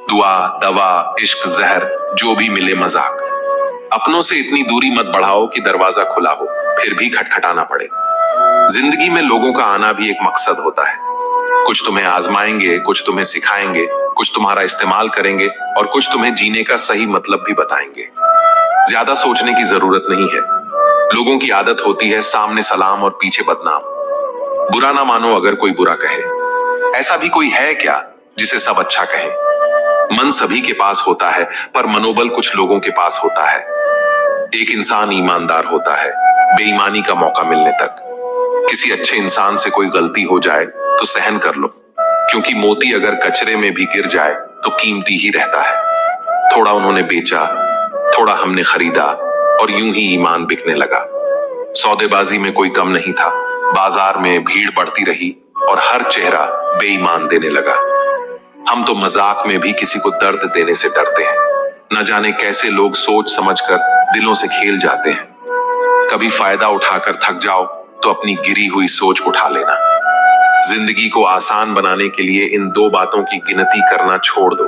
दुआ, दवा, इश्क, जहर, जो भी मिले मजाक। अपनों से इतनी दूरी मत बढ़ाओ कि दरवाजा खुला हो फिर भी खटखटाना पड़े। जिंदगी में लोगों का आना भी एक मकसद होता है। कुछ तुम्हें आजमाएंगे, कुछ तुम्हें सिखाएंगे, कुछ तुम्हारा इस्तेमाल करेंगे और कुछ तुम्हें जीने का सही मतलब भी बताएंगे। ज्यादा सोचने की जरूरत नहीं है। लोगों की आदत होती है सामने सलाम और पीछे बदनाम। बुरा ना मानो अगर कोई बुरा कहे। ऐसा भी कोई है क्या जिसे सब अच्छा कहे। मन सभी के पास होता है, पर मनोबल कुछ लोगों के पास होता है। एक इंसान ईमानदार होता है बेईमानी का मौका मिलने तक। किसी अच्छे इंसान से कोई गलती हो जाए तो सहन कर लो, क्योंकि मोती अगर कचरे में भी गिर जाए तो कीमती ही रहता है। थोड़ा उन्होंने बेचा, थोड़ा हमने खरीदा, और यूं ही ईमान बिकने लगा। सौदेबाजी में कोई कम नहीं था। बाजार में भीड़ बढ़ती रही और हर चेहरा बेईमान देने लगा। हम तो मजाक में भी किसी को दर्द देने से डरते हैं। न जाने कैसे लोग सोच समझकर दिलों से खेल जाते हैं। कभी फायदा उठाकर थक जाओ तो अपनी गिरी हुई सोच उठा लेना। जिंदगी को आसान बनाने के लिए इन 2 बातों की गिनती करना छोड़ दो,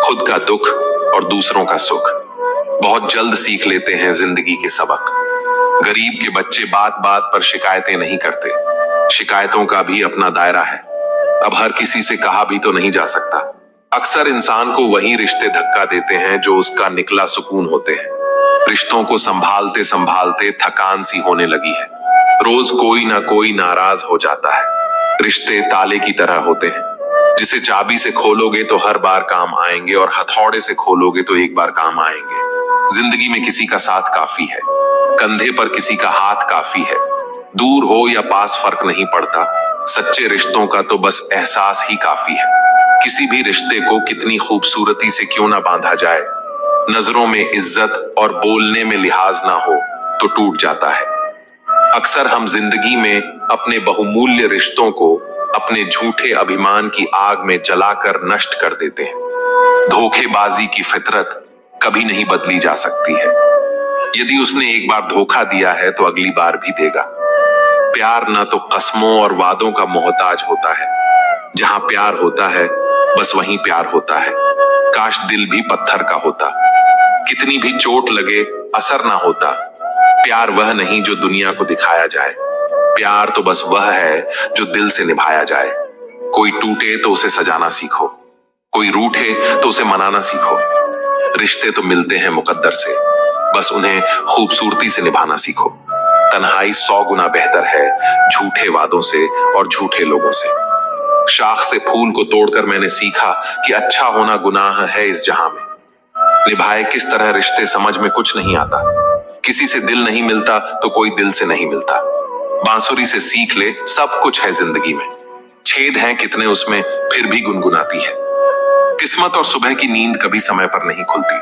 खुद का दुख और दूसरों का सुख। बहुत जल्द सीख लेते हैं जिंदगी के सबक। गरीब के बच्चे बात बात पर शिकायतें नहीं करते। शिकायतों का भी अपना दायरा है। अब हर किसी से कहा भी तो नहीं जा सकता। अक्सर इंसान को वही रिश्ते धक्का देते हैं जो उसका निकला सुकून होते हैं। रिश्तों को संभालते संभालते थकान सी होने लगी है। रोज कोई ना कोई नाराज हो जाता है। रिश्ते ताले की तरह होते हैं, जिसे चाबी से खोलोगे तो हर बार काम आएंगे और हथौड़े से खोलोगे तो एक बार काम आएंगे। जिंदगी में किसी का साथ काफी है, कंधे पर किसी का हाथ काफी है। दूर हो या पास फर्क नहीं पड़ता, सच्चे रिश्तों का तो बस एहसास ही काफी है। किसी भी रिश्ते को कितनी खूबसूरती से क्यों ना बांधा जाए, नजरों में इज्जत और बोलने में लिहाज ना हो तो टूट जाता है। अक्सर हम जिंदगी में अपने बहुमूल्य रिश्तों को अपने झूठे अभिमान की आग में जलाकर नष्ट कर देते हैं। धोखेबाजी की फितरत कभी नहीं बदली जा सकती है। यदि उसने एक बार धोखा दिया है तो अगली बार भी देगा। प्यार ना तो कस्मों और वादों का मोहताज होता है। जहां प्यार होता है बस वहीं प्यार होता है। काश दिल भी पत्थर का होता, कितनी भी चोट लगे असर ना होता। प्यार वह नहीं जो दुनिया को दिखाया जाए, प्यार तो बस वह है जो दिल से निभाया जाए। कोई टूटे तो उसे सजाना सीखो, कोई रूठे तो उसे मनाना सीखो। रिश्ते तो मिलते हैं मुकद्दर से, बस उन्हें खूबसूरती से निभाना सीखो। तन्हाई 100 गुना बेहतर है झूठे वादों से और झूठे लोगों से। शाख से फूल को तोड़कर मैंने सीखा कि अच्छा होना गुनाह है इस जहां में। निभाए किस तरह रिश्ते समझ में कुछ नहीं आता। किसी से दिल नहीं मिलता तो कोई दिल से नहीं मिलता। बांसुरी से सीख ले सब कुछ है जिंदगी में, छेद हैं कितने उसमें फिर भी गुनगुनाती है। किस्मत और सुबह की नींद कभी समय पर नहीं खुलती।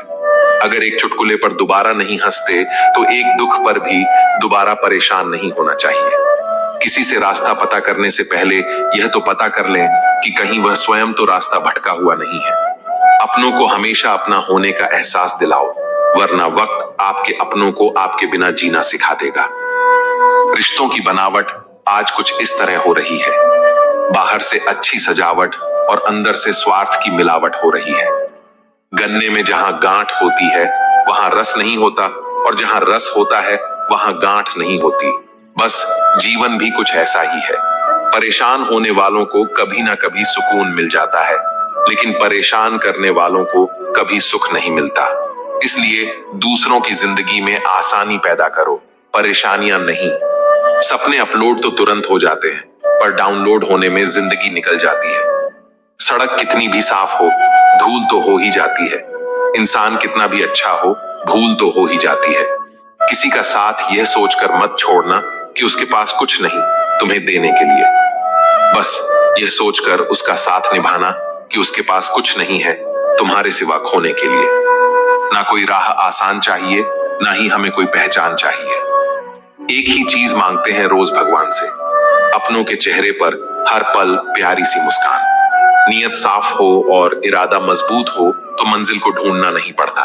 अगर एक चुटकुले पर दोबारा नहीं हंसते तो एक दुख पर भी दोबारा परेशान नहीं होना चाहिए। किसी से रास्ता पता करने से पहले यह तो पता कर लें कि कहीं वह स्वयं तो रास्ता भटका हुआ नहीं है। अपनों को हमेशा अपना होने का एहसास दिलाओ, वरना वक्त आपके अपनों को आपके बिना जीना सिखा देगा। रिश्तों की बनावट आज कुछ इस तरह हो रही है। बाहर से अच्छी सजावट और अंदर से स्वार्थ की मिलावट हो रही है। गन्ने में जहां गांठ होती है वहां रस नहीं होता और जहां रस होता है वहां गांठ नहीं होती। बस जीवन भी कुछ ऐसा ही है। परेशान होने वालों को कभी ना कभी सुकून मिल जाता है, लेकिन परेशान करने वालों को कभी सुख नहीं मिलता। इसलिए दूसरों की जिंदगी में आसानी पैदा करो, परेशानियां नहीं। सपने अपलोड तो तुरंत हो जाते हैं, पर डाउनलोड होने में जिंदगी निकल जाती है। सड़क कितनी भी साफ हो, धूल तो हो ही जाती है। इंसान कितना भी अच्छा हो, भूल तो हो ही जाती है। किसी का साथ यह सोचकर मत छोड़ना कि उसके पास कुछ नहीं तुम्हें देने के लिए। बस यह सोचकर उसका साथ निभाना कि उसके पास कुछ नहीं है तुम्हारे सिवा खोने के लिए। ना कोई राह आसान चाहिए, ना ही हमें कोई पहचान चाहिए। एक ही चीज मांगते हैं रोज भगवान से, अपनों के चेहरे पर हर पल प्यारी सी मुस्कान। नीयत साफ हो और इरादा मजबूत हो तो मंजिल को ढूंढना नहीं पड़ता।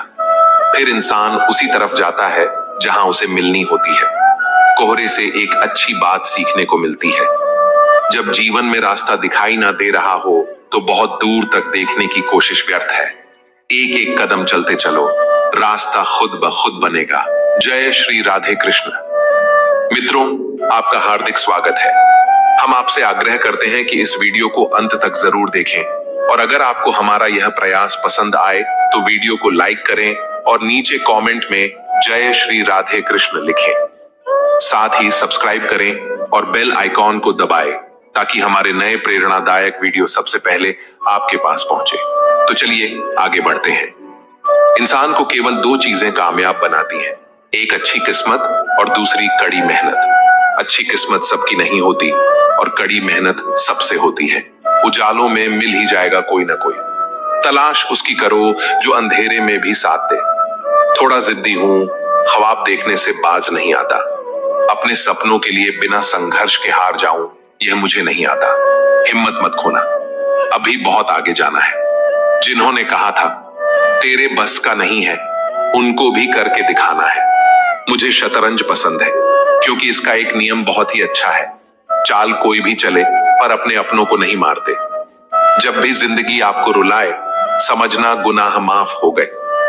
फिर इंसान उसी तरफ जाता है जहां उसे मिलनी होती है। कोहरे से एक अच्छी बात सीखने को मिलती है। जब जीवन में रास्ता दिखाई ना दे रहा हो तो बहुत दूर तक देखने की कोशिश व्यर्थ है। एक एक कदम चलते चलो, रास्ता खुद ब खुद बनेगा। जय श्री राधे कृष्ण। मित्रों, आपका हार्दिक स्वागत है। हम आपसे आग्रह करते हैं कि इस वीडियो को अंत तक जरूर देखें, और अगर आपको हमारा यह प्रयास पसंद आए तो वीडियो को लाइक करें और नीचे कमेंट में जय श्री राधे कृष्ण लिखें। साथ ही सब्सक्राइब करें और बेल आइकॉन को दबाएं ताकि हमारे नए प्रेरणादायक वीडियो सबसे पहले आपके पास पहुंचे। तो चलिए आगे बढ़ते हैं। इंसान को केवल दो चीजें कामयाब बनाती हैं, एक अच्छी किस्मत और दूसरी कड़ी मेहनत। अच्छी किस्मत सबकी नहीं होती और कड़ी मेहनत सबसे होती है। उजालों में मिल ही जाएगा कोई ना कोई। तलाश उसकी करो जो अंधेरे में भी साथ दे। थोड़ा जिद्दी हूं, ख्वाब देखने से बाज नहीं आता। अपने सपनों के लिए बिना संघर्ष के हार जाऊं, यह मुझे नहीं आता। हिम्मत मत खोना, अभी बहुत आगे जाना है। जिन्होंने कहा था तेरे बस का नहीं है, उनको भी करके दिखाना है। मुझे शतरंज पसंद है क्योंकि इसका एक नियम बहुत ही अच्छा है, चाल कोई भी चले पर अपने अपनों को नहीं मारते। जब भी जिंदगी आपको रुलाए समझना गुनाह माफ हो गए,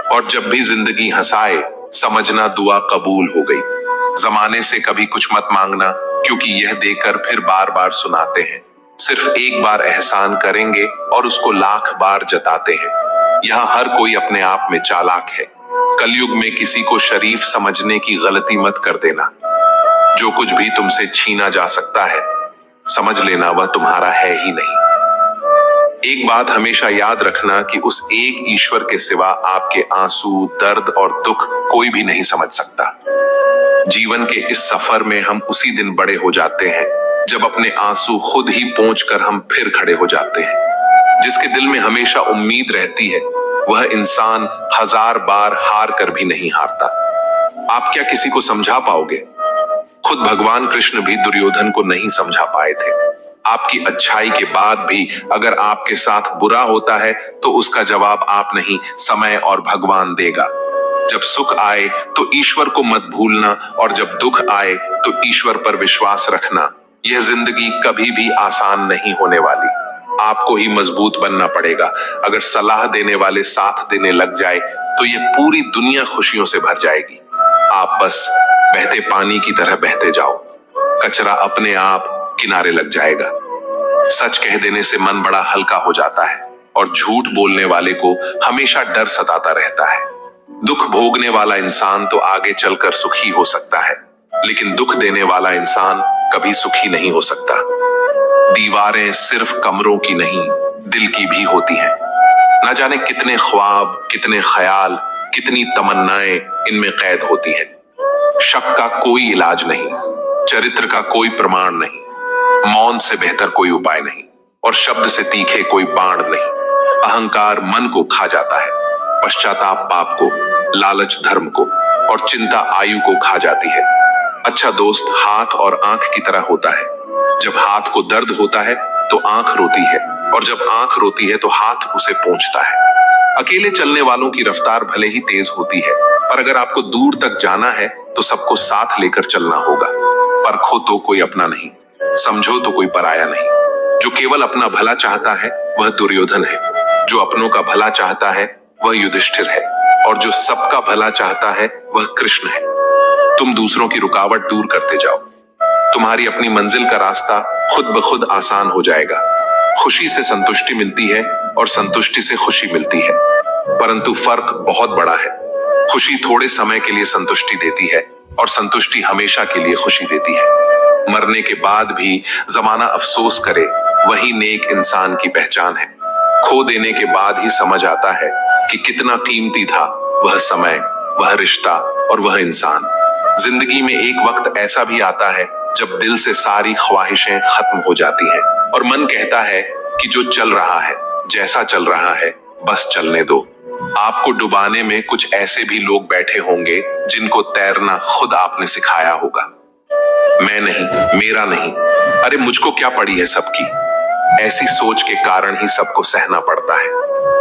और जब भी जिंदगी हंसाए समझना दुआ कबूल हो गई। जमाने से कभी कुछ मत मांगना, क्योंकि यह देकर फिर बार बार सुनाते हैं। सिर्फ एक बार एहसान करेंगे और उसको लाख बार जताते हैं। यहाँ हर कोई अपने आप में चालाक है। कलयुग में किसी को शरीफ समझने की गलती मत कर देना। जो कुछ भी तुमसे छीना जा सकता है, समझ लेना वह तुम्हारा है ही नहीं। एक बात हमेशा याद रखना कि उस एक ईश्वर के सिवा आपके आंसू, दर्द और दुख कोई भी नहीं समझ सकता। जीवन के इस सफर में हम उसी दिन बड़े हो जाते हैं जब अपने आंसू खुद ही पोंछकर हम फिर खड़े हो जाते हैं। जिसके दिल में हमेशा उम्मीद रहती है वह इंसान हजार बार हार कर भी नहीं हारता। आप क्या किसी को समझा पाओगे? खुद भगवान कृष्ण भी दुर्योधन को नहीं समझा पाए थे। आपकी अच्छाई के बाद भी अगर आपके साथ बुरा होता है तो उसका जवाब आप नहीं, समय और भगवान देगा। जब सुख आए तो ईश्वर को मत भूलना, और जब दुख आए तो ईश्वर पर विश्वास रखना। यह जिंदगी कभी भी आसान नहीं होने वाली। आपको ही मजबूत बनना पड़ेगा। अगर सलाह देने वाले साथ देने लग जाए तो यह पूरी दुनिया खुशियों से भर जाएगी। आप बस बहते पानी की तरह बहते जाओ, कचरा अपने आप किनारे लग जाएगा। सच कह देने से मन बड़ा हल्का हो जाता है, और झूठ बोलने वाले को हमेशा डर सताता रहता है। दुख भोगने वाला इंसान तो आगे चलकर सुखी हो सकता है, लेकिन दुख देने वाला इंसान कभी सुखी नहीं हो सकता। दीवारें सिर्फ कमरों की नहीं, दिल की भी होती हैं। न जाने कितने ख्वाब, कितने ख्याल, कितनी तमन्नाएं इनमें कैद होती हैं। शक का कोई इलाज नहीं, चरित्र का कोई प्रमाण नहीं, मौन से बेहतर कोई उपाय नहीं, और शब्द से तीखे कोई बाण नहीं। अहंकार मन को खा जाता है, पश्चाताप पाप को, लालच धर्म को, और चिंता आयु को खा जाती है। अच्छा दोस्त हाथ और आंख की तरह होता है। जब हाथ को दर्द होता है तो आंख रोती है, और जब आंख रोती है तो हाथ उसे पोंछता है। अकेले चलने वालों की रफ्तार भले ही तेज होती है, पर अगर आपको दूर तक जाना है तो सबको साथ लेकर चलना होगा। परखो तो कोई अपना नहीं, समझो तो कोई पराया नहीं। जो केवल अपना भला चाहता है वह दुर्योधन है, जो अपनों का भला चाहता है वह युधिष्ठिर है। और जो सबका भला चाहता है वह कृष्ण है। तुम दूसरों की रुकावट दूर करते जाओ, तुम्हारी अपनी मंजिल का रास्ता खुद ब खुद आसान हो जाएगा। खुशी से संतुष्टि मिलती है और संतुष्टि से खुशी मिलती है, परंतु फर्क बहुत बड़ा है। खुशी थोड़े समय के लिए संतुष्टि देती है और संतुष्टि हमेशा के लिए खुशी देती है। मरने के बाद भी जमाना अफसोस करे, वही नेक इंसान की पहचान है। खो देने के बाद ही समझ आता है कि कितना कीमती था वह समय, वह रिश्ता और वह इंसान। जिंदगी में एक वक्त ऐसा भी आता है जब दिल से सारी ख्वाहिशें खत्म हो जाती हैं और मन कहता है कि जो चल रहा है, जैसा चल रहा है, बस चलने दो। आपको डुबाने में कुछ ऐसे भी लोग बैठे होंगे जिनको तैरना खुद आपने सिखाया होगा। मैं नहीं, मेरा नहीं, अरे मुझको क्या पड़ी है सबकी। ऐसी सोच के कारण ही सबको सहना पड़ता है।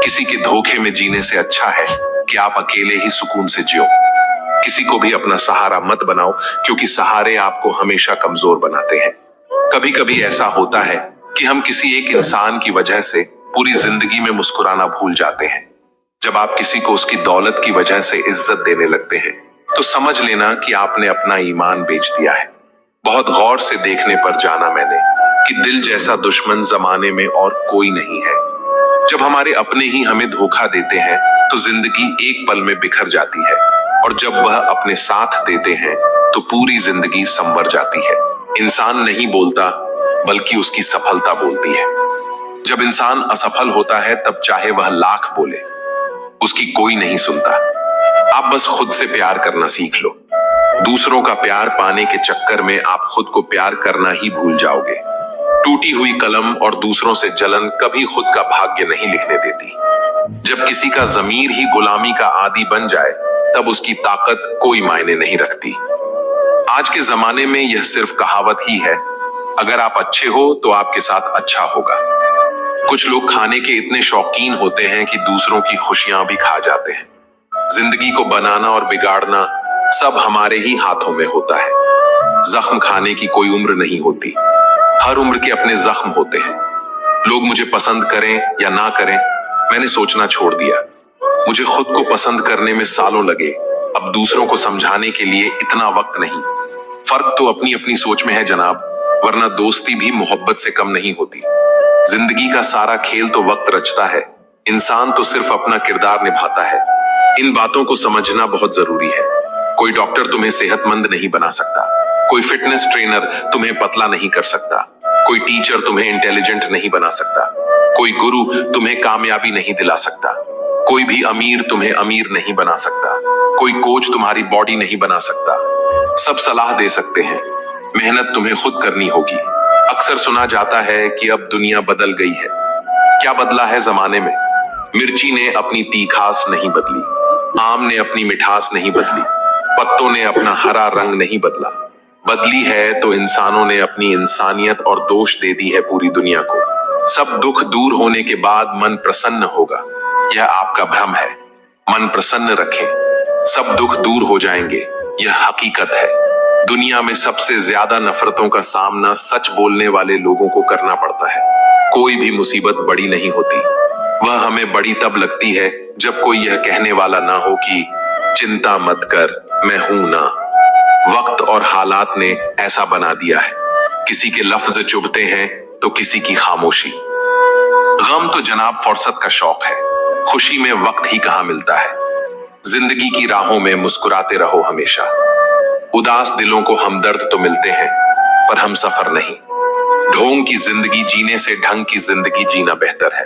किसी के धोखे में जीने से अच्छा है कि आप अकेले ही सुकून से जियो। किसी को भी अपना सहारा मत बनाओ, क्योंकि सहारे आपको हमेशा कमजोर बनाते हैं। कभी कभी ऐसा होता है कि हम किसी एक इंसान की वजह से पूरी जिंदगी में मुस्कुराना भूल जाते हैं। जब आप किसी को उसकी दौलत की वजह से इज्जत देने लगते हैं तो समझ लेना कि आपने अपना ईमान बेच दिया है। बहुत गौर से देखने पर जाना मैंने कि दिल जैसा दुश्मन जमाने में और कोई नहीं है। जब हमारे अपने ही हमें धोखा देते हैं तो जिंदगी एक पल में बिखर जाती है, और जब वह अपने साथ देते हैं तो पूरी जिंदगी संवर जाती है। इंसान नहीं बोलता, बल्कि उसकी सफलता बोलती है। जब इंसान असफल होता है तब चाहे वह लाख बोले, उसकी कोई नहीं सुनता। आप बस खुद से प्यार करना सीख लो। दूसरों का प्यार पाने के चक्कर में आप खुद को प्यार करना ही भूल जाओगे। टूटी हुई कलम और दूसरों से जलन कभी खुद का भाग्य नहीं लिखने देती। जब किसी का ज़मीर ही गुलामी का आदी बन जाए तब उसकी ताकत कोई मायने नहीं रखती। आज के जमाने में यह सिर्फ कहावत ही है, अगर आप अच्छे हो तो आपके साथ अच्छा होगा। कुछ लोग खाने के इतने शौकीन होते हैं कि दूसरों की खुशियां भी खा जाते हैं। जिंदगी को बनाना और बिगाड़ना सब हमारे ही हाथों में होता है। जख्म खाने की कोई उम्र नहीं होती, हर उम्र के अपने जख्म होते हैं। लोग मुझे पसंद करें या ना करें, मैंने सोचना छोड़ दिया। मुझे खुद को पसंद करने में सालों लगे, अब दूसरों को समझाने के लिए इतना वक्त नहीं। फर्क तो अपनी अपनी सोच में है जनाब, वरना दोस्ती भी मोहब्बत से कम नहीं होती। जिंदगी का सारा खेल तो वक्त रचता है, इंसान तो सिर्फ अपना किरदार निभाता है। इन बातों को समझना बहुत जरूरी है। कोई डॉक्टर तुम्हें सेहतमंद नहीं बना सकता, कोई फिटनेस ट्रेनर तुम्हें पतला नहीं कर सकता, कोई टीचर तुम्हें इंटेलिजेंट नहीं बना सकता, कोई गुरु तुम्हें कामयाबी नहीं दिला सकता, कोई भी अमीर तुम्हें अमीर नहीं बना सकता, कोई कोच तुम्हारी बॉडी नहीं बना सकता। सब सलाह दे सकते हैं, मेहनत तुम्हें खुद करनी होगी। अक्सर सुना जाता है कि अब दुनिया बदल गई है। क्या बदला है जमाने में? मिर्ची ने अपनी तीखास नहीं बदली, आम ने अपनी मिठास नहीं बदली, पत्तों ने अपना हरा रंग नहीं बदला। बदली है तो इंसानों ने अपनी इंसानियत और दोष दे दी है पूरी दुनिया को। सब दुख दूर होने के बाद मन प्रसन्न होगा, यह आपका भ्रम है। मन प्रसन्न रखें, सब दुख दूर हो जाएंगे, यह हकीकत है। दुनिया में सबसे ज्यादा नफरतों का सामना सच बोलने वाले लोगों को करना पड़ता है। कोई भी मुसीबत बड़ी नहीं होती, वह हमें बड़ी तब लगती है जब कोई यह कहने वाला ना हो कि चिंता मत कर, मैं हूं ना। वक्त और हालात ने ऐसा बना दिया है, किसी के लफ्ज चुभते हैं तो किसी की खामोशी। गम तो जनाब फुर्सत का शौक है, खुशी में वक्त ही कहां मिलता है। जिंदगी की राहों में मुस्कुराते रहो हमेशा। उदास दिलों को हमदर्द तो मिलते हैं, पर हम सफर नहीं। ढोंग की जिंदगी जीने से ढंग की जिंदगी जीना बेहतर है।